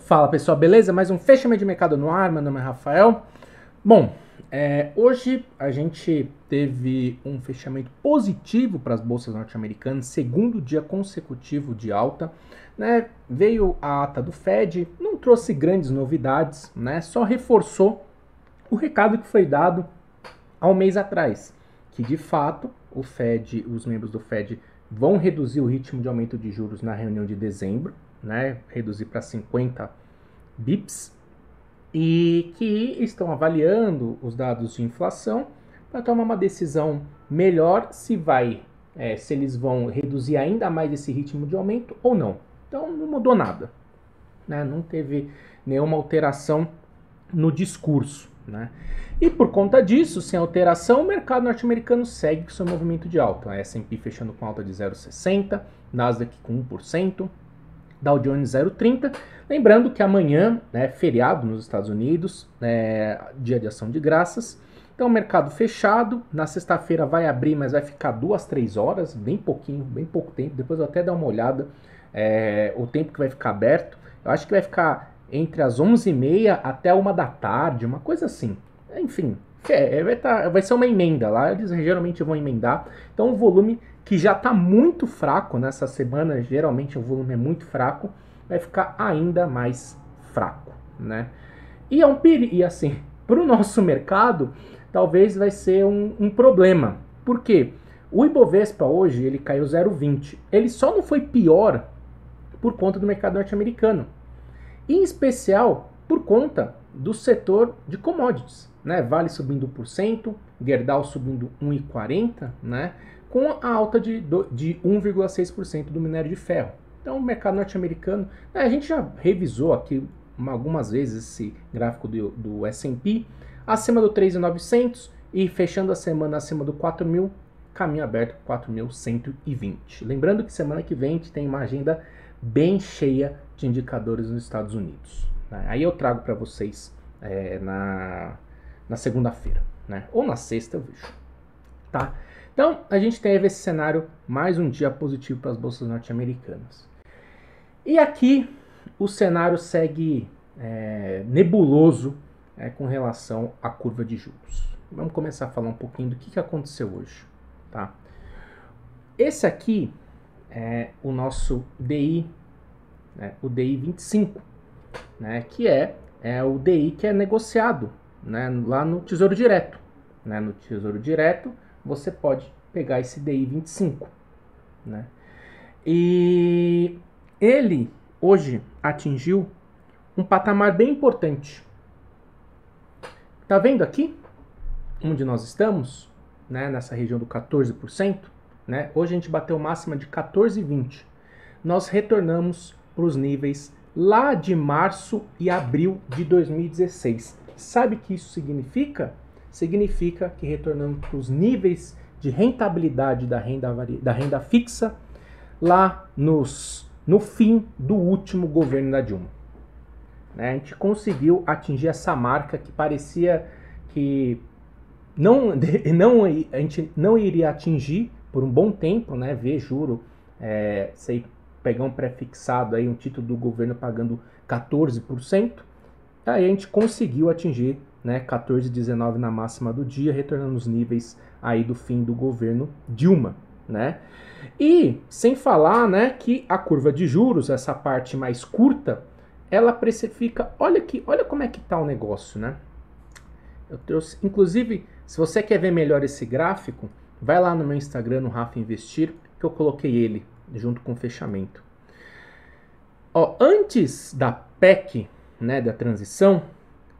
Fala pessoal, beleza? Mais um fechamento de mercado no ar, meu nome é Rafael. Bom, hoje a gente teve um fechamento positivo para as bolsas norte-americanas, segundo dia consecutivo de alta, né? Veio a ata do Fed, não trouxe grandes novidades, né? Só reforçou o recado que foi dado há um mês atrás, que de fato os membros do Fed vão reduzir o ritmo de aumento de juros na reunião de dezembro, né, reduzir para 50 bips, e que estão avaliando os dados de inflação para tomar uma decisão melhor se eles vão reduzir ainda mais esse ritmo de aumento ou não. Então não mudou nada, né, não teve nenhuma alteração no discurso, né? E por conta disso, sem alteração, o mercado norte-americano segue com seu movimento de alta. A S&P fechando com alta de 0,60, Nasdaq com 1%, Dow Jones 0,30. Lembrando que amanhã é feriado nos Estados Unidos, dia de ação de graças. Então, mercado fechado. Na sexta-feira vai abrir, mas vai ficar 2, 3 horas, bem pouco tempo. Depois eu até dar uma olhada o tempo que vai ficar aberto. Eu acho que vai ficar entre as 11h30 até 1 da tarde, uma coisa assim. Enfim, vai ser uma emenda lá, eles geralmente vão emendar. Então o volume que já está muito fraco nessa semana, geralmente o volume é muito fraco, vai ficar ainda mais fraco, né? E é um perigo, e assim, para o nosso mercado, talvez vai ser um problema. Por quê? O Ibovespa hoje, ele caiu 0,20. Ele só não foi pior por conta do mercado norte-americano. Em especial por conta do setor de commodities, né? Vale subindo 1%, Gerdau subindo 1,40%, né? Com a alta de 1,6% do minério de ferro. Então o mercado norte-americano, a gente já revisou aqui algumas vezes esse gráfico do S&P, acima do 3.900 e fechando a semana acima do 4.000, caminho aberto 4.120. Lembrando que semana que vem a gente tem uma agenda bem cheia de indicadores nos Estados Unidos, né? Aí eu trago para vocês na segunda-feira, né? Ou na sexta eu vejo, tá? Então a gente teve esse cenário, mais um dia positivo para as bolsas norte-americanas. E aqui o cenário segue nebuloso com relação à curva de juros. Vamos começar a falar um pouquinho do que aconteceu hoje, tá? Esse aqui é o nosso DI, o DI 25, né, que é o DI que é negociado, né, lá no Tesouro Direto. Né, no Tesouro Direto você pode pegar esse DI 25. Né, e ele hoje atingiu um patamar bem importante. Tá vendo aqui onde nós estamos? Né, nessa região do 14%. Né? Hoje a gente bateu máxima de 14,20. Nós retornamos para os níveis lá de março e abril de 2016. Sabe o que isso significa? Significa que retornamos para os níveis de rentabilidade da renda fixa lá no fim do último governo da Dilma. Né? A gente conseguiu atingir essa marca que parecia que a gente não iria atingir por um bom tempo, né? Ver juro, sei, pegar um pré-fixado, aí, um título do governo pagando 14%, aí a gente conseguiu atingir, né, 14,19 na máxima do dia, retornando nos níveis aí do fim do governo Dilma, né? E sem falar, né, que a curva de juros, essa parte mais curta, ela precifica, olha como é que tá o negócio, né? Eu trouxe, inclusive, se você quer ver melhor esse gráfico, vai lá no meu Instagram, no Rafa Investir, que eu coloquei ele junto com o fechamento. Ó, antes da PEC, né, da transição,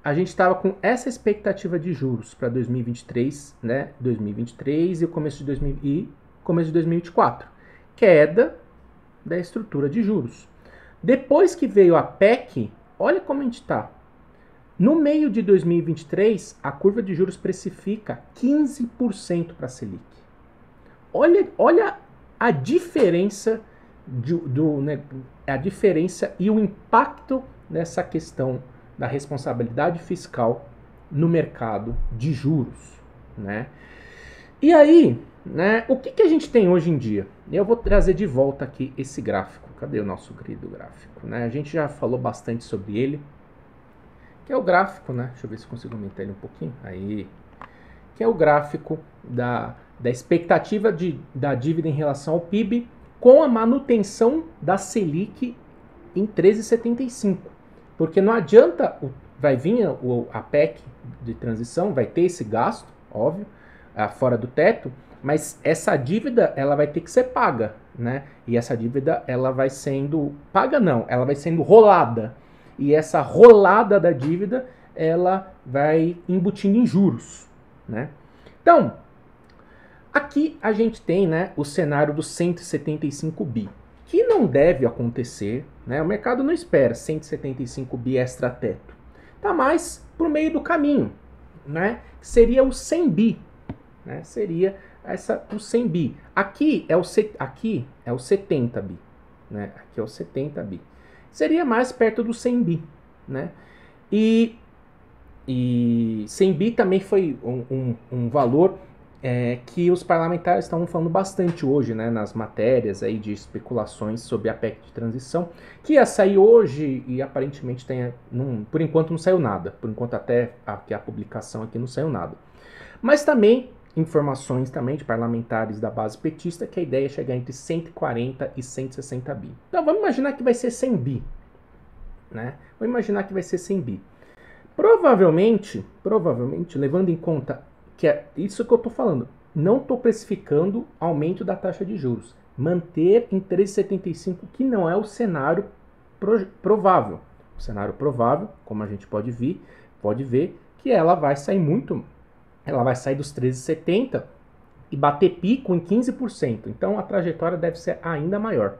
a gente estava com essa expectativa de juros para 2023, né, 2023 e o começo de 2024. Queda da estrutura de juros. Depois que veio a PEC, olha como a gente está. No meio de 2023, a curva de juros precifica 15% para a Selic. Olha a diferença, a diferença e o impacto nessa questão da responsabilidade fiscal no mercado de juros, né? E aí, né, o que a gente tem hoje em dia? Eu vou trazer de volta aqui esse gráfico. Cadê o nosso querido gráfico? Né? A gente já falou bastante sobre ele, que é o gráfico, né? Deixa eu ver se eu consigo aumentar ele um pouquinho. Aí, que é o gráfico da expectativa da dívida em relação ao PIB com a manutenção da Selic em 13,75. Porque não adianta, vai vir a PEC de transição, vai ter esse gasto, óbvio, fora do teto, mas essa dívida ela vai ter que ser paga, né? E essa dívida ela vai sendo paga não, ela vai sendo rolada. E essa rolada da dívida ela vai embutindo em juros, né? Então, aqui a gente tem, né, o cenário dos 175 bi, que não deve acontecer, né? O mercado não espera 175 bi extra teto. Tá mais pro meio do caminho, né? Seria o 100 bi, né? Seria o 100 bi. Aqui é o 70 bi, né? Aqui é o 70 bi. Seria mais perto do 100 bi, né? E 100 bi também foi um valor que os parlamentares estavam falando bastante hoje, né, nas matérias aí de especulações sobre a PEC de transição, que ia sair hoje e aparentemente por enquanto não saiu nada. Por enquanto até a publicação aqui não saiu nada. Mas também informações também de parlamentares da base petista que a ideia é chegar entre 140 e 160 bi. Então vamos imaginar que vai ser 100 bi, né? Vamos imaginar que vai ser 100 bi. Provavelmente, levando em conta que é isso que eu estou falando, não estou precificando aumento da taxa de juros. Manter em 13,75, que não é o cenário provável. O cenário provável, como a gente pode ver, que ela vai sair dos 13,70 e bater pico em 15%. Então a trajetória deve ser ainda maior.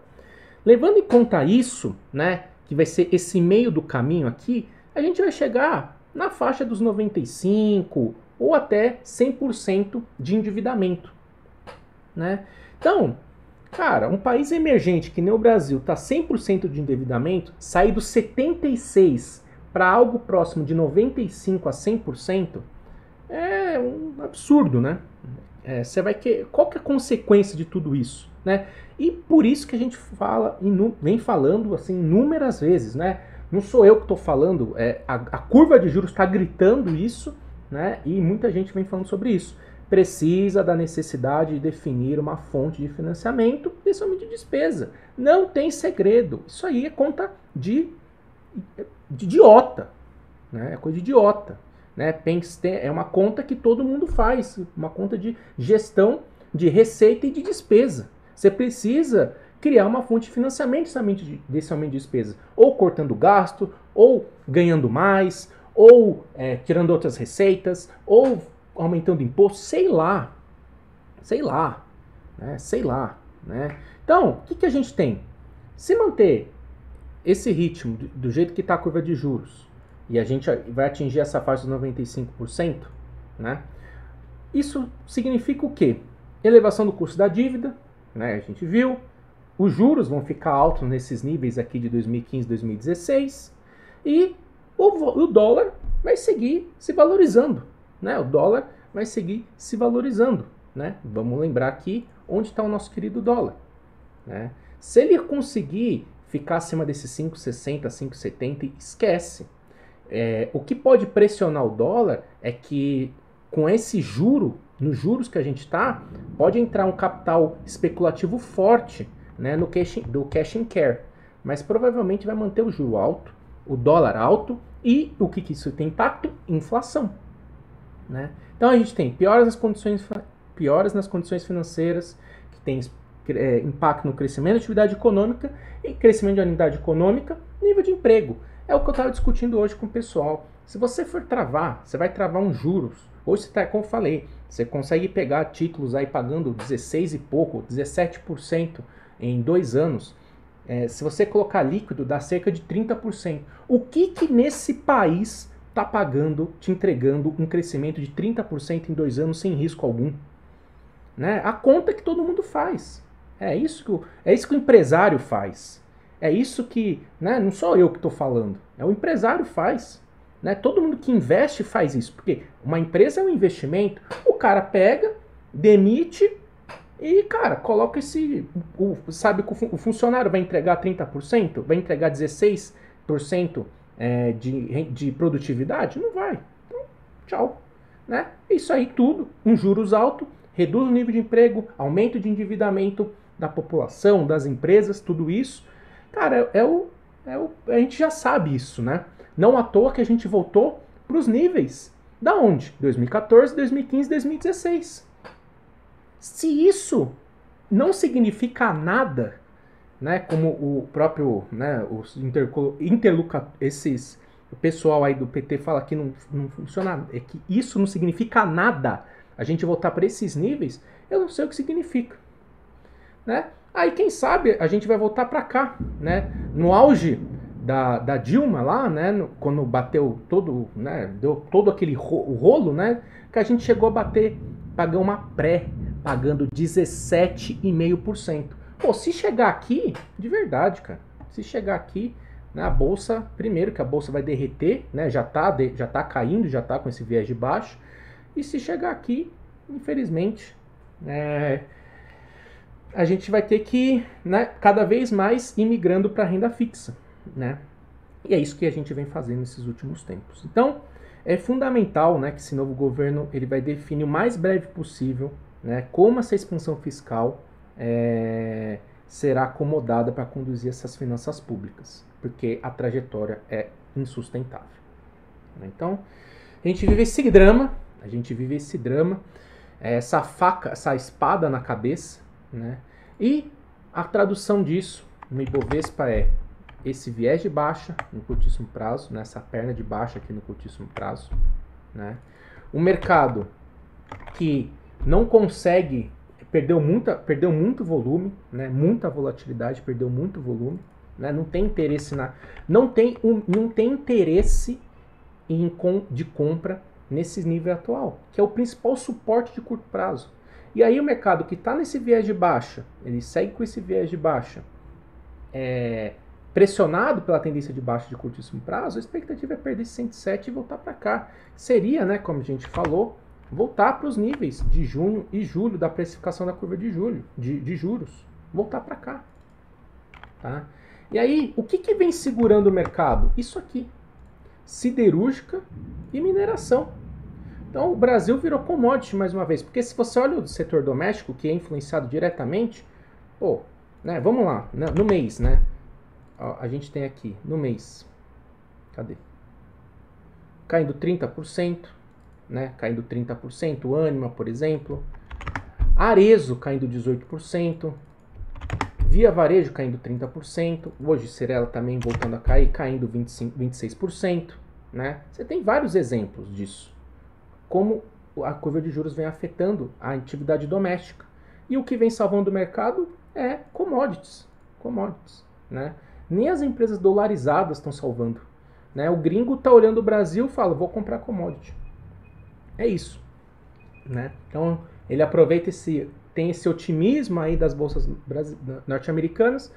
Levando em conta isso, né, que vai ser esse meio do caminho aqui, a gente vai chegar na faixa dos 95% ou até 100% de endividamento, né? Então, cara, um país emergente que nem o Brasil tá 100% de endividamento, sair dos 76% para algo próximo de 95% a 100% é um absurdo, né? Você vai qual que é a consequência de tudo isso, né? E por isso que a gente vem falando assim inúmeras vezes, né? Não sou eu que estou falando, a curva de juros está gritando isso, né? E muita gente vem falando sobre isso. Precisa da necessidade de definir uma fonte de financiamento, principalmente de despesa. Não tem segredo. Isso aí é conta de idiota, né? É coisa de idiota, né? É uma conta que todo mundo faz, uma conta de gestão de receita e de despesa. Você precisa criar uma fonte de financiamento desse aumento de despesa, ou cortando gasto, ou ganhando mais, ou tirando outras receitas, ou aumentando imposto, sei lá, né? Então, o que a gente tem? Se manter esse ritmo do jeito que está a curva de juros, e a gente vai atingir essa faixa dos 95%, né? Isso significa o quê? Elevação do custo da dívida, né? A gente viu, os juros vão ficar altos nesses níveis aqui de 2015, 2016, e o dólar vai seguir se valorizando, né? O dólar vai seguir se valorizando, né? Vamos lembrar aqui onde está o nosso querido dólar, né? Se ele conseguir ficar acima desses 5,60, 5,70, esquece. O que pode pressionar o dólar é que com esse nos juros que a gente está, pode entrar um capital especulativo forte, né, do cash and care, mas provavelmente vai manter o juro alto, o dólar alto, e o que isso tem impacto? Inflação, né? Então a gente tem pioras nas condições financeiras, que tem impacto no crescimento da atividade econômica, e crescimento da unidade econômica, nível de emprego. É o que eu estava discutindo hoje com o pessoal. Se você for travar, você vai travar uns juros. Hoje, como eu falei, você consegue pegar títulos aí pagando 16 e pouco, 17% em 2 anos. Se você colocar líquido, dá cerca de 30%. O que nesse país está pagando, te entregando um crescimento de 30% em 2 anos sem risco algum? Né? A conta que todo mundo faz. É isso que o empresário faz. É isso que, né, não sou eu que estou falando, o empresário faz. Né? Todo mundo que investe faz isso, porque uma empresa é um investimento, o cara pega, demite, E, cara, coloca sabe que o funcionário vai entregar 30%? Vai entregar 16% de produtividade? Não vai. Então, tchau. Né? Isso aí tudo, um juros alto, reduz o nível de emprego, aumento de endividamento da população, das empresas, tudo isso. Cara, a gente já sabe isso, né? Não à toa que a gente voltou para os níveis. Da onde? 2014, 2015, 2016. Se isso não significa nada, né, como o próprio, né, o pessoal aí do PT fala que não funciona, é que isso não significa nada, a gente voltar para esses níveis, eu não sei o que significa, né? Aí quem sabe a gente vai voltar para cá, né? No auge da Dilma lá, né, quando bateu todo, né, deu todo aquele rolo, né, que a gente chegou a bater, pagar uma pré, pagando 17,5%. Pô, se chegar aqui, de verdade, cara, se chegar aqui, né, a bolsa, primeiro que a bolsa vai derreter, né, já tá caindo, já tá com esse viés de baixo, e se chegar aqui, infelizmente, a gente vai ter que, né, cada vez mais ir migrando para renda fixa, né? E é isso que a gente vem fazendo nesses últimos tempos. Então, é fundamental, né, que esse novo governo ele vai definir o mais breve possível, né, como essa expansão fiscal será acomodada para conduzir essas finanças públicas, porque a trajetória é insustentável. Então, a gente vive esse drama, essa faca, essa espada na cabeça, né? E a tradução disso no Ibovespa é esse viés de baixa no curtíssimo prazo, nessa perna de baixa aqui no curtíssimo prazo, né? O mercado que não consegue, perdeu muito volume, né? Muita volatilidade, perdeu muito volume, né? Não tem interesse não tem interesse de compra nesse nível atual, que é o principal suporte de curto prazo. E aí o mercado que está nesse viés de baixa, ele segue com esse viés de baixa, pressionado pela tendência de baixa de curtíssimo prazo, a expectativa é perder 107 e voltar para cá. Seria, né, como a gente falou, voltar para os níveis de junho e julho da precificação da curva de juros. Voltar para cá. Tá? E aí, o que vem segurando o mercado? Isso aqui. Siderúrgica e mineração. Então o Brasil virou commodity mais uma vez, porque se você olha o setor doméstico, que é influenciado diretamente, pô, né, vamos lá, no mês, né, ó, a gente tem aqui, no mês, cadê? Caindo 30%, né, caindo 30%, Ânima, por exemplo, Arezzo caindo 18%, Via Varejo caindo 30%, hoje Cyrela também voltando a cair, caindo 26%, né, você tem vários exemplos disso. Como a curva de juros vem afetando a atividade doméstica. E o que vem salvando o mercado é commodities, né? Nem as empresas dolarizadas estão salvando, né? O gringo está olhando o Brasil e fala, vou comprar commodity. É isso, né? Então, ele aproveita tem esse otimismo aí das bolsas norte-americanas,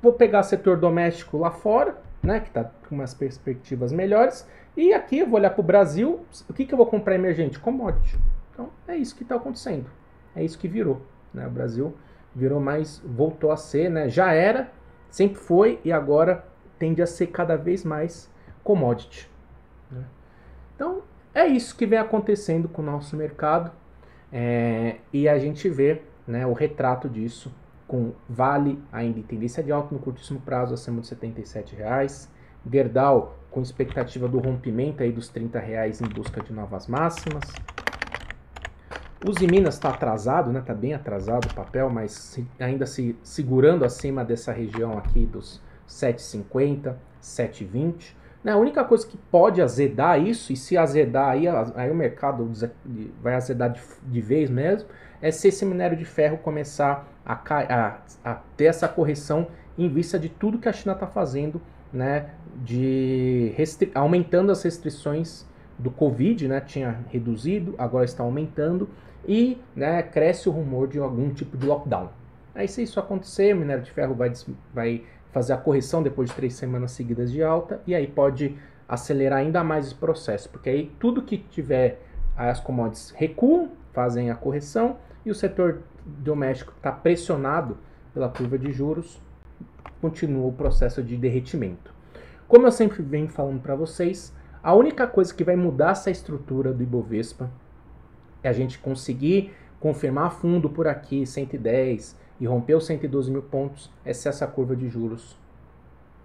vou pegar setor doméstico lá fora, né, que está com umas perspectivas melhores, e aqui eu vou olhar para o Brasil, o que eu vou comprar emergente? Commodity. Então é isso que está acontecendo, é isso que virou, né? O Brasil virou voltou a ser, né? Já era, sempre foi e agora tende a ser cada vez mais commodity, né? Então é isso que vem acontecendo com o nosso mercado, e a gente vê, né, o retrato disso com Vale ainda em tendência de alta no curtíssimo prazo acima de R$ 77,00, Gerdau com expectativa do rompimento aí dos R$ 30,00 em busca de novas máximas. Uzi Minas está atrasado, né? Está bem atrasado o papel, mas ainda se segurando acima dessa região aqui dos 7,50, 7,20. Né? A única coisa que pode azedar isso, e se azedar aí o mercado vai azedar de vez mesmo, é se esse minério de ferro começar a ter essa correção em vista de tudo que a China está fazendo, né, aumentando as restrições do Covid, né, tinha reduzido, agora está aumentando, e, né, cresce o rumor de algum tipo de lockdown. Aí se isso acontecer, o minério de ferro vai fazer a correção depois de 3 semanas seguidas de alta, e aí pode acelerar ainda mais esse processo, porque aí tudo que tiver as commodities recuam, fazem a correção, e o setor doméstico está pressionado pela curva de juros, continua o processo de derretimento. Como eu sempre venho falando para vocês, a única coisa que vai mudar essa estrutura do Ibovespa é a gente conseguir confirmar fundo por aqui, 110, e romper os 112 mil pontos, é se essa curva de juros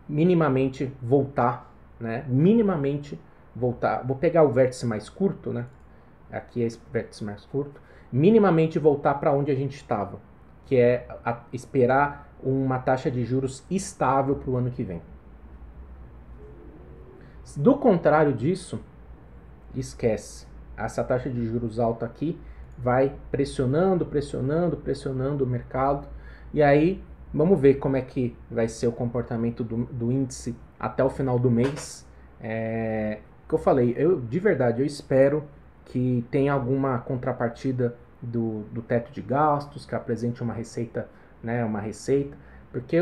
minimamente voltar, né? Minimamente voltar. Vou pegar o vértice mais curto, né? Aqui é esse vértice mais curto. Minimamente voltar para onde a gente estava, que é esperar uma taxa de juros estável para o ano que vem. Do contrário disso, esquece. Essa taxa de juros alta aqui vai pressionando o mercado. E aí, vamos ver como é que vai ser o comportamento do índice até o final do mês. Que eu falei, de verdade, eu espero que tenha alguma contrapartida do teto de gastos, que apresente uma receita, né, porque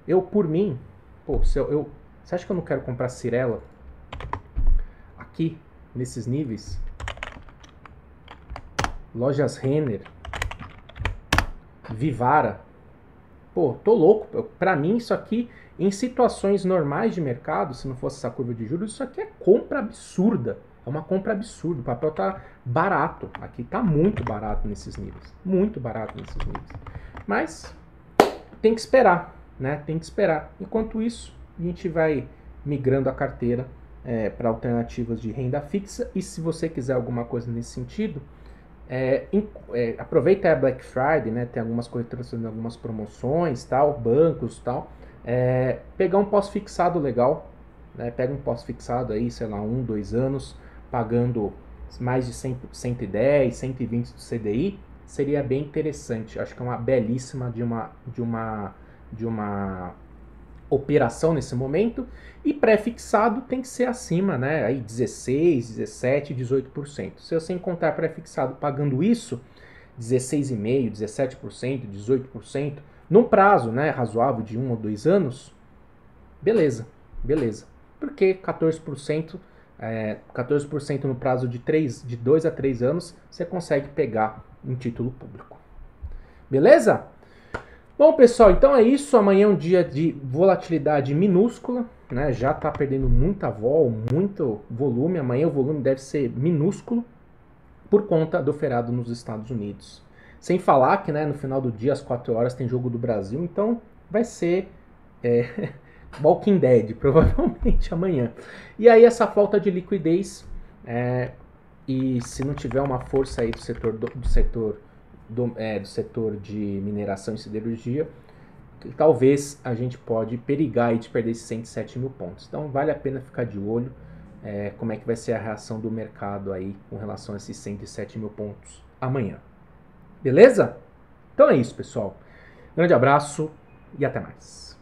eu por mim, pô, você acha que eu não quero comprar Cyrela aqui, nesses níveis? Lojas Renner, Vivara, pô, tô louco. Pra mim isso aqui, em situações normais de mercado, se não fosse essa curva de juros, isso aqui é compra absurda. É uma compra absurda. O papel tá barato. Aqui tá muito barato nesses níveis. Muito barato nesses níveis. Mas tem que esperar, né? Tem que esperar. Enquanto isso, a gente vai migrando a carteira para alternativas de renda fixa. E se você quiser alguma coisa nesse sentido, aproveita a Black Friday, né? Tem algumas corretoras fazendo algumas promoções, tal, bancos, tal. Pegar um pós-fixado legal, né? Pega um pós-fixado aí, sei lá, 1, 2 anos, pagando mais de 110, 120 do CDI, seria bem interessante. Acho que é uma belíssima de uma operação nesse momento. E pré-fixado tem que ser acima, né? Aí 16, 17, 18%. Se você encontrar pré-fixado pagando isso, 16,5%, 17%, 18%, num prazo, né, razoável de 1 ou 2 anos, beleza. Porque 14%, 14% no prazo de 2 a 3 anos, você consegue pegar em título público. Beleza? Bom, pessoal, então é isso. Amanhã é um dia de volatilidade minúscula, né? Já está perdendo muita vol, muito volume. Amanhã o volume deve ser minúsculo por conta do feriado nos Estados Unidos. Sem falar que, né, no final do dia, às 4 horas, tem jogo do Brasil. Então vai ser Walking Dead, provavelmente amanhã. E aí essa falta de liquidez, e se não tiver uma força aí do setor de mineração e siderurgia, talvez a gente pode perigar aí de perder esses 107 mil pontos. Então vale a pena ficar de olho como é que vai ser a reação do mercado aí com relação a esses 107 mil pontos amanhã. Beleza? Então é isso, pessoal. Grande abraço e até mais.